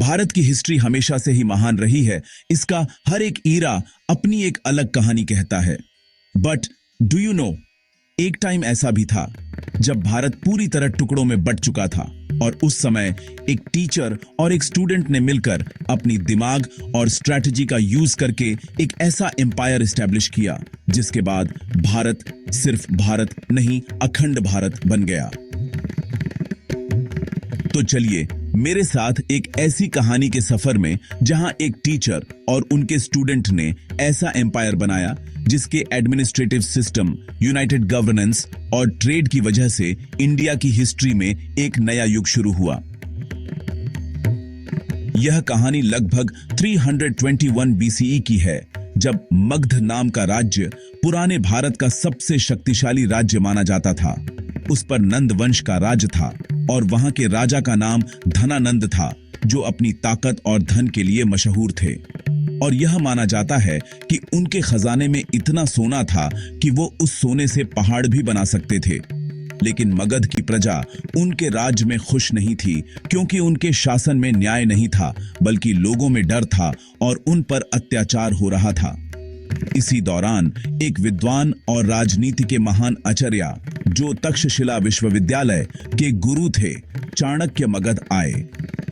भारत की हिस्ट्री हमेशा से ही महान रही है। इसका हर एक ईरा अपनी एक अलग कहानी कहता है। बट डू यू नो, एक टाइम ऐसा भी था जब भारत पूरी तरह टुकड़ों में बंट चुका था और उस समय एक टीचर और एक स्टूडेंट ने मिलकर अपनी दिमाग और स्ट्रैटेजी का यूज करके एक ऐसा एम्पायर एस्टैब्लिश किया जिसके बाद भारत सिर्फ भारत नहीं, अखंड भारत बन गया। तो चलिए मेरे साथ एक ऐसी कहानी के सफर में जहां एक टीचर और उनके स्टूडेंट ने ऐसा एम्पायर बनाया जिसके एडमिनिस्ट्रेटिव सिस्टम, यूनाइटेड गवर्नेंस और ट्रेड की वजह से इंडिया की हिस्ट्री में एक नया युग शुरू हुआ। यह कहानी लगभग 321 बीसीई की है, जब मगध नाम का राज्य पुराने भारत का सबसे शक्तिशाली राज्य माना जाता था। उस पर नंद वंश का राज था और वहां के राजा का नाम धनानंद था, जो अपनी ताकत और धन के लिए मशहूर थे। और यह माना जाता है कि उनके खजाने में इतना सोना था कि वो उस सोने से पहाड़ भी बना सकते थे। लेकिन मगध की प्रजा उनके राज्य में खुश नहीं थी, क्योंकि उनके शासन में न्याय नहीं था, बल्कि लोगों में डर था और उन पर अत्याचार हो रहा था। इसी दौरान एक विद्वान और राजनीति के महान आचार्य, जो तक्षशिला विश्वविद्यालय के गुरु थे, चाणक्य, मगध आए।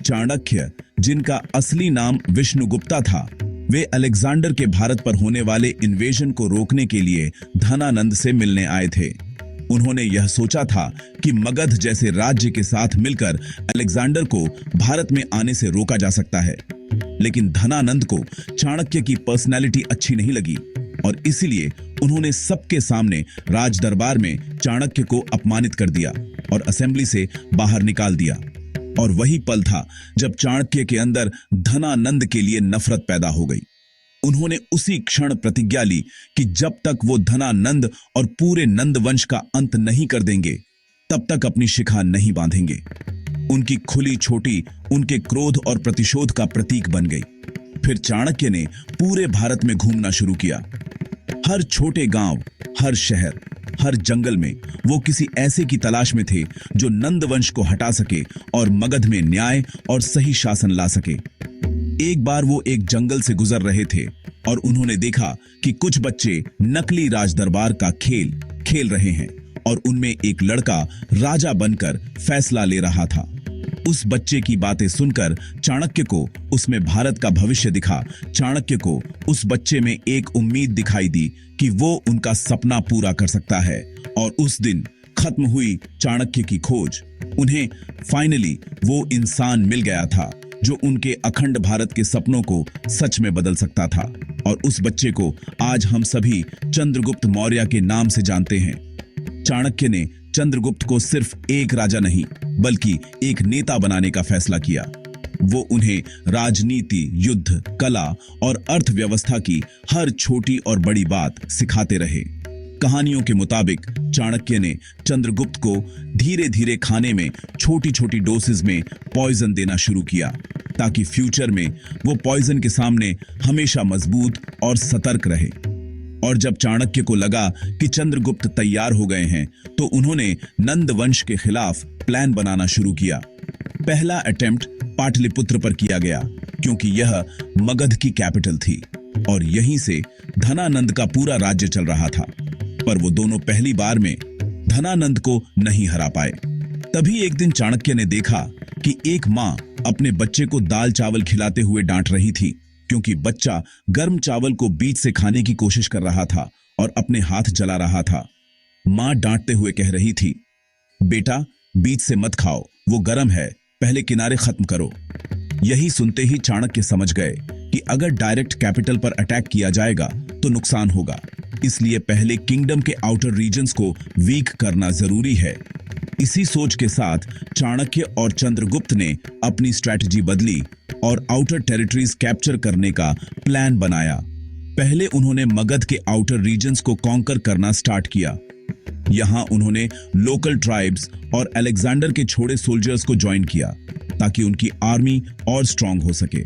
चाणक्य, जिनका असली नाम विष्णुगुप्ता था, वे अलेक्जेंडर के भारत पर होने वाले इन्वेजन को रोकने के लिए धनानंद से मिलने आए थे। उन्होंने यह सोचा था कि मगध जैसे राज्य के साथ मिलकर अलेक्जेंडर को भारत में आने से रोका जा सकता है। लेकिन धनानंद को चाणक्य की पर्सनैलिटी अच्छी नहीं लगी और इसीलिए उन्होंने सबके सामने राज दरबार में चाणक्य को अपमानित कर दिया और असेंबली से बाहर निकाल दिया। और वही पल था जब चाणक्य के अंदर धनानंद के लिए नफरत पैदा हो गई। उन्होंने उसी क्षण प्रतिज्ञा ली कि जब तक वो धनानंद और पूरे नंद वंश का अंत नहीं कर देंगे, तब तक अपनी शिखा नहीं बांधेंगे। उनकी खुली छोटी उनके क्रोध और प्रतिशोध का प्रतीक बन गई। फिर चाणक्य ने पूरे भारत में घूमना शुरू किया। हर छोटे गांव, हर शहर, हर जंगल में वो किसी ऐसे की तलाश में थे जो नंद वंश को हटा सके और मगध में न्याय और सही शासन ला सके। एक बार वो एक जंगल से गुजर रहे थे और उन्होंने देखा कि कुछ बच्चे नकली राजदरबार का खेल खेल रहे हैं और उनमें एक लड़का राजा बनकर फैसला ले रहा था। उस बच्चे की बातें सुनकर चाणक्य को उसमें भारत का भविष्य दिखा। चाणक्य को उस बच्चे में एक उम्मीद दिखाई दी कि वो उनका सपना पूरा कर सकता है। और उस दिन खत्म हुई चाणक्य की खोज। उन्हें फाइनली वो इंसान मिल गया था जो उनके अखंड भारत के सपनों को सच में बदल सकता था। और उस बच्चे को आज हम सभी चंद्रगुप्त मौर्य के नाम से जानते हैं। चाणक्य ने चंद्रगुप्त को सिर्फ एक राजा नहीं, बल्कि एक नेता बनाने का फैसला किया। वो उन्हें राजनीति, युद्ध, कला और अर्थव्यवस्था की हर छोटी और बड़ी बात सिखाते रहे। कहानियों के मुताबिक चाणक्य ने चंद्रगुप्त को धीरे धीरे खाने में छोटी छोटी डोसेज में पॉइजन देना शुरू किया, ताकि फ्यूचर में वो पॉइजन के सामने हमेशा मजबूत और सतर्क रहे। और जब चाणक्य को लगा कि चंद्रगुप्त तैयार हो गए हैं, तो उन्होंने नंद वंश के खिलाफ प्लान बनाना शुरू किया। पहला अटेम्प्ट पाटलिपुत्र पर किया गया, क्योंकि यह मगध की कैपिटल थी और यहीं से धनानंद का पूरा राज्य चल रहा था। पर वो दोनों पहली बार में धनानंद को नहीं हरा पाए। तभी एक दिन चाणक्य ने देखा कि एक माँ अपने बच्चे को दाल चावल खिलाते हुए डांट रही थी, क्योंकि बच्चा गर्म चावल को बीच से खाने की कोशिश कर रहा था और अपने हाथ जला रहा था। मां डांटते हुए कह रही थी, बेटा बीच से मत खाओ, वो गर्म है, पहले किनारे खत्म करो। यही सुनते ही चाणक्य समझ गए कि अगर डायरेक्ट कैपिटल पर अटैक किया जाएगा तो नुकसान होगा, इसलिए पहले किंगडम के आउटर रीजन्स को वीक करना जरूरी है। इसी सोच के साथ चाणक्य और चंद्रगुप्त ने अपनी स्ट्रैटेजी बदली और आउटर टेरिटरीज कैप्चर करने का प्लान बनाया। पहले उन्होंने मगध के आउटर रीजन्स को कॉन्कर करना स्टार्ट किया। यहां उन्होंने लोकल ट्राइब्स और अलेक्जेंडर के छोड़े सोल्जर्स को ज्वाइन किया, ताकि उनकी आर्मी और स्ट्रांग हो सके।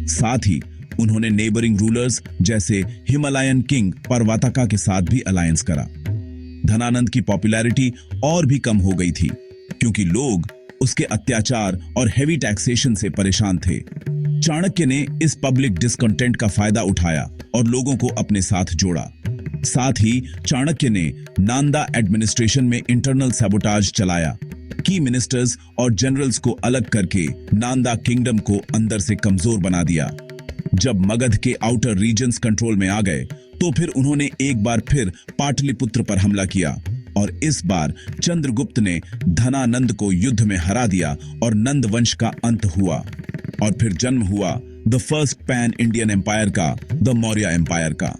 साथ ही उन्होंने नेबरिंग रूलर्स जैसे हिमालयन किंग पर्वतका के साथ भी अलायंस करा। धनानंद की पॉपुलैरिटी और भी कम हो गई थी, क्योंकि लोग उसके अत्याचार और हेवी टैक्सेशन से परेशान थे। चाणक्य ने इस पब्लिक डिस्कंटेंट का फायदा उठाया और लोगों को अपने साथ जोड़ा। साथ ही चाणक्य ने नांदा एडमिनिस्ट्रेशन में इंटरनल सैबोटाज चलाया। की मिनिस्टर्स और जनरल्स को अलग करके नांदा किंगडम को अंदर से कमजोर बना दिया। जब मगध के आउटर रीजन्स कंट्रोल में आ गए तो फिर उन्होंने एक बार फिर पाटलिपुत्र पर हमला किया और इस बार चंद्रगुप्त ने धनानंद को युद्ध में हरा दिया और नंद वंश का अंत हुआ और फिर जन्म हुआ the first pan Indian empire का, द मौर्य एम्पायर का।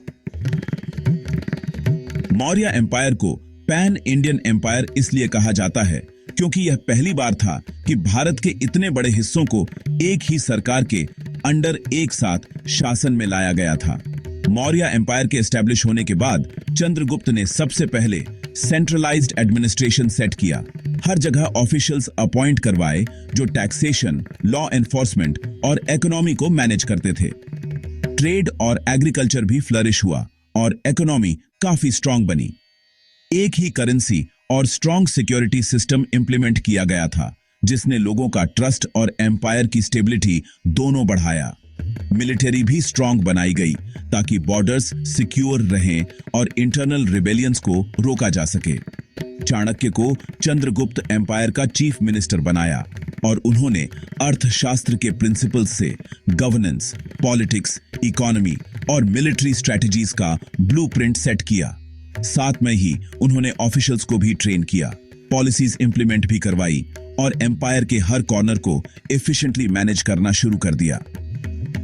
मौर्य एम्पायर को पैन इंडियन एम्पायर इसलिए कहा जाता है क्योंकि यह पहली बार था कि भारत के इतने बड़े हिस्सों को एक ही सरकार के अंडर एक साथ शासन में लाया गया था। मौर्य एम्पायर के एस्टेब्लिश होने के बाद चंद्रगुप्त ने सबसे पहले सेंट्रलाइज्ड एडमिनिस्ट्रेशन सेट किया। हर जगह ऑफिशियल्स अपॉइंट करवाए जो टैक्सेशन, लॉ एनफोर्समेंट और इकोनॉमी को मैनेज करते थे। ट्रेड और एग्रीकल्चर भी फ्लरिश हुआ और इकोनॉमी काफी स्ट्रांग बनी। एक ही करेंसी और स्ट्रांग सिक्योरिटी सिस्टम इंप्लीमेंट किया गया था जिसने लोगों का ट्रस्ट और एम्पायर की स्टेबिलिटी दोनों बढ़ाया। मिलिट्री भी स्ट्रांग बनाई गई ताकि बॉर्डर्स सिक्योर रहें और इंटरनल रिबेलियंस को रोका जा सके। चाणक्य को चंद्रगुप्त एम्पायर का चीफ मिनिस्टर बनाया और उन्होंने अर्थशास्त्र के प्रिंसिपल्स से गवर्नेंस, पॉलिटिक्स, इकोनॉमी और मिलिट्री स्ट्रेटजीज का ब्लूप्रिंट सेट किया। साथ में ही उन्होंने ऑफिशियल्स को भी ट्रेन किया, पॉलिसीज इंप्लीमेंट भी करवाई और एम्पायर के हर कॉर्नर को एफिशिएंटली मैनेज करना शुरू कर दिया।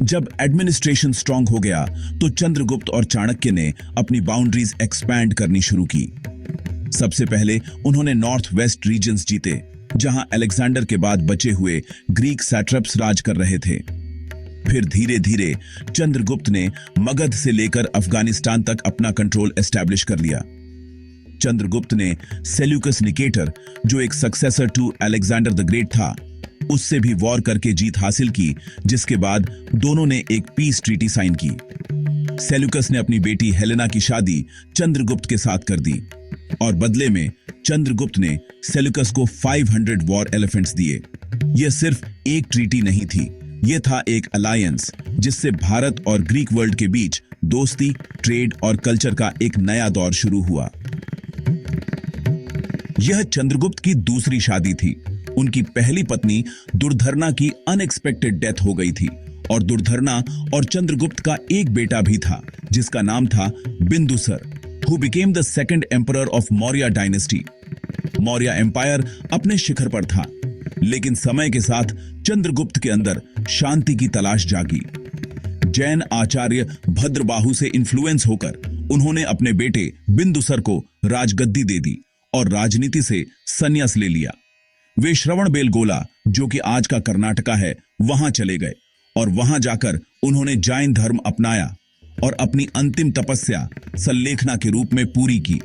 जब एडमिनिस्ट्रेशन स्ट्रांग हो गया तो चंद्रगुप्त और चाणक्य ने अपनी बाउंड्रीज एक्सपैंड करनी शुरू की। सबसे पहले उन्होंने नॉर्थ वेस्ट रीजन्स जीते जहां अलेक्जेंडर के बाद बचे हुए ग्रीक सैट्रप्स राज कर रहे थे। फिर धीरे धीरे चंद्रगुप्त ने मगध से लेकर अफगानिस्तान तक अपना कंट्रोल एस्टैब्लिश कर लिया। चंद्रगुप्त ने सेल्यूकस निकेटर, जो एक successor to Alexander the Great था, उससे भी वॉर करके जीत हासिल की, जिसके बाद दोनों ने एक पीस ट्रीटी साइन की। सेल्यूकस ने अपनी बेटी हेलेना की शादी चंद्रगुप्त के साथ कर दी और बदले में चंद्रगुप्त ने सेल्यूकस को 500 वॉर एलिफेंट्स दिए। यह सिर्फ एक ट्रीटी नहीं थी, यह था एक अलायंस जिससे भारत और ग्रीक वर्ल्ड के बीच दोस्ती, ट्रेड और कल्चर का एक नया दौर शुरू हुआ। यह चंद्रगुप्त की दूसरी शादी थी। उनकी पहली पत्नी दुर्धर्ना की अनएक्सपेक्टेड डेथ हो गई थी और दुर्धर्ना और चंद्रगुप्त का एक बेटा भी था जिसका नाम था Bindusara, who became the second emperor of Maurya dynasty. Maurya empire अपने शिखर पर था, लेकिन समय के साथ चंद्रगुप्त के अंदर शांति की तलाश जागी। जैन आचार्य भद्रबाहु से इन्फ्लुएंस होकर उन्होंने अपने बेटे बिंदुसर को राजगद्दी दे दी और राजनीति से संन्यास ले लिया। वे श्रवणबेलगोला, जो कि आज का कर्नाटका है, वहां चले गए और वहां जाकर उन्होंने जैन धर्म अपनाया और अपनी अंतिम तपस्या सल्लेखना के रूप में पूरी की।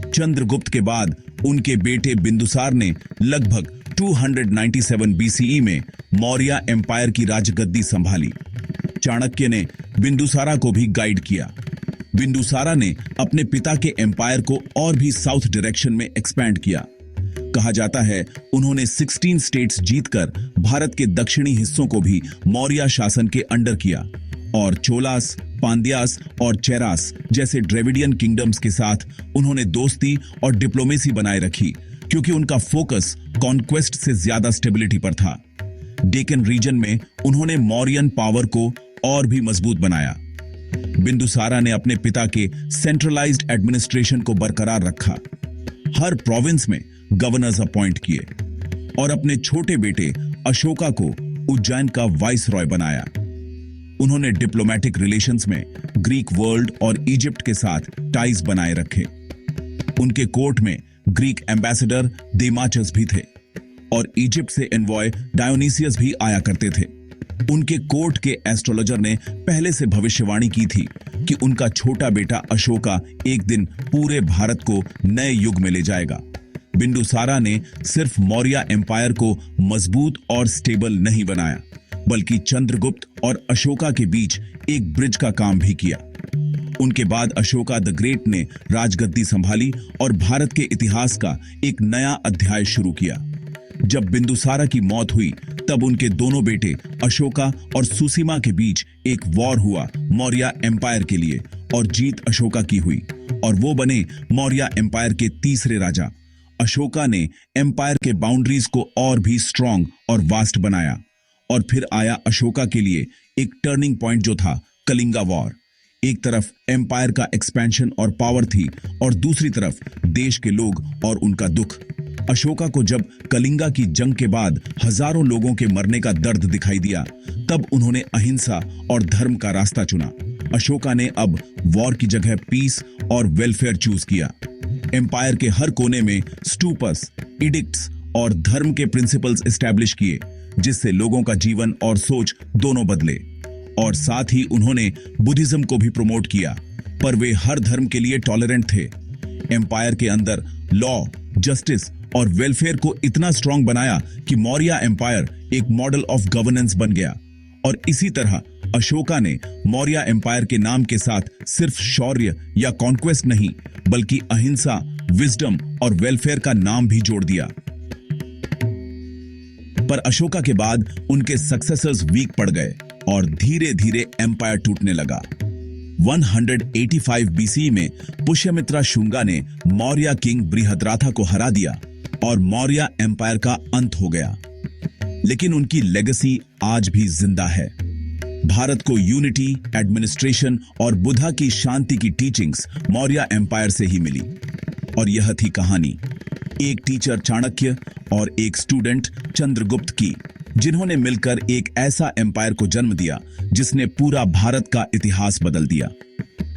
चंद्रगुप्त के बाद उनके बेटे बिंदुसार ने लगभग 297 बीसीई में मौर्य एम्पायर की राजगद्दी संभाली। चाणक्य ने बिंदुसारा को भी गाइड किया। बिंदुसारा ने अपने पिता के एम्पायर को और भी साउथ डायरेक्शन में एक्सपैंड किया। कहा जाता है उन्होंने 16 स्टेट्स जीतकर भारत के दक्षिणी हिस्सों को भी मौर्य शासन के अंडर किया और चोलास, पांड्यास और चेरास जैसे ड्रेविडियन किंगडम्स के साथ उन्होंने दोस्ती और डिप्लोमेसी बनाए रखी, क्योंकि उनका फोकस कॉन्क्वेस्ट से ज्यादा स्टेबिलिटी पर था। डेक्कन रीजन में उन्होंने मौर्यन पावर को और भी मजबूत बनाया। बिंदुसारा ने अपने पिता के सेंट्रलाइज्ड एडमिनिस्ट्रेशन को बरकरार रखा, हर प्रोविंस में गवर्नर्स अपॉइंट किए और अपने छोटे बेटे अशोका को उज्जैन का वाइस रॉय बनाया। उन्होंने डिप्लोमेटिक रिलेशंस में ग्रीक वर्ल्ड और इजिप्ट के साथ टाइज बनाए रखे। उनके कोर्ट में ग्रीक एम्बेसडर देमाचस भी थे और इजिप्ट से एनवॉय डायोनीसियस भी आया करते थे। उनके कोर्ट के एस्ट्रोलॉजर ने पहले से भविष्यवाणी की थी कि उनका छोटा बेटा अशोका एक दिन पूरे भारत को नए युग में ले जाएगा। बिंदुसारा ने सिर्फ मौर्य एम्पायर को मजबूत और स्टेबल नहीं बनाया, बल्कि चंद्रगुप्त और अशोका के बीच एक ब्रिज का काम भी किया। उनके बाद अशोका द ग्रेट ने राजगद्दी संभाली और भारत के इतिहास का एक नया अध्याय शुरू किया। जब बिंदुसारा की मौत हुई तब उनके दोनों बेटे अशोका और सुसीमा के बीच एक वॉर हुआ मौर्य एम्पायर के लिए, और जीत अशोका की हुई और वो बने मौर्य एम्पायर के तीसरे राजा। अशोका ने एम्पायर के बाउंड्रीज को और भी स्ट्रॉन्ग और वास्ट बनाया, और फिर आया अशोका के लिए एक टर्निंग पॉइंट जो था कलिंगा वॉर। एक तरफ एम्पायर का एक्सपेंशन और पावर थी और दूसरी तरफ देश के लोग और उनका दुख। अशोका को जब कलिंगा की जंग के बाद हजारों लोगों के मरने का दर्द दिखाई दिया तब उन्होंने अहिंसा और धर्म का रास्ता चुना। अशोका ने अब वॉर की जगह पीस और वेलफेयर चूज किया। एम्पायर के हर कोने में स्टूपस, इडिक्ट्स और धर्म के प्रिंसिपल्स एस्टैब्लिश किए, जिससे लोगों का जीवन और सोच दोनों बदले। और साथ ही उन्होंने बुद्धिज्म को भी प्रमोट किया, पर वे हर धर्म के लिए टॉलरेंट थे। एम्पायर के अंदर लॉ, जस्टिस और वेलफेयर को इतना स्ट्रांग बनाया कि मौर्य एम्पायर एक मॉडल ऑफ गवर्नेंस बन गया। और इसी तरह अशोका ने मौर्य एम्पायर के नाम के साथ सिर्फ शौर्य या कॉन्क्वेस्ट नहीं, बल्कि अहिंसा, विजडम और वेलफेयर का नाम भी जोड़ दिया। पर अशोका के बाद उनके सक्सेसर्स वीक पड़ गए और धीरे धीरे एम्पायर टूटने लगा। 185 बीसी में पुष्यमित्रा शुंगा ने मौर्य किंग बृहद्रथा को हरा दिया और मौर्य एम्पायर का अंत हो गया। लेकिन उनकी लेगेसी आज भी जिंदा है। भारत को यूनिटी, एडमिनिस्ट्रेशन और बुद्धा की शांति की टीचिंग्स मौर्य एम्पायर से ही मिली। और यह थी कहानी एक टीचर चाणक्य और एक स्टूडेंट चंद्रगुप्त की, जिन्होंने मिलकर एक ऐसा एम्पायर को जन्म दिया जिसने पूरा भारत का इतिहास बदल दिया।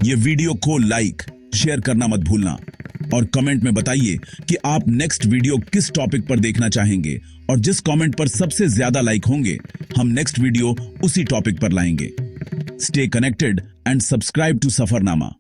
ये वीडियो को लाइक, शेयर करना मत भूलना और कमेंट में बताइए कि आप नेक्स्ट वीडियो किस टॉपिक पर देखना चाहेंगे, और जिस कमेंट पर सबसे ज्यादा लाइक होंगे हम नेक्स्ट वीडियो उसी टॉपिक पर लाएंगे। Stay connected and subscribe to Safarnama.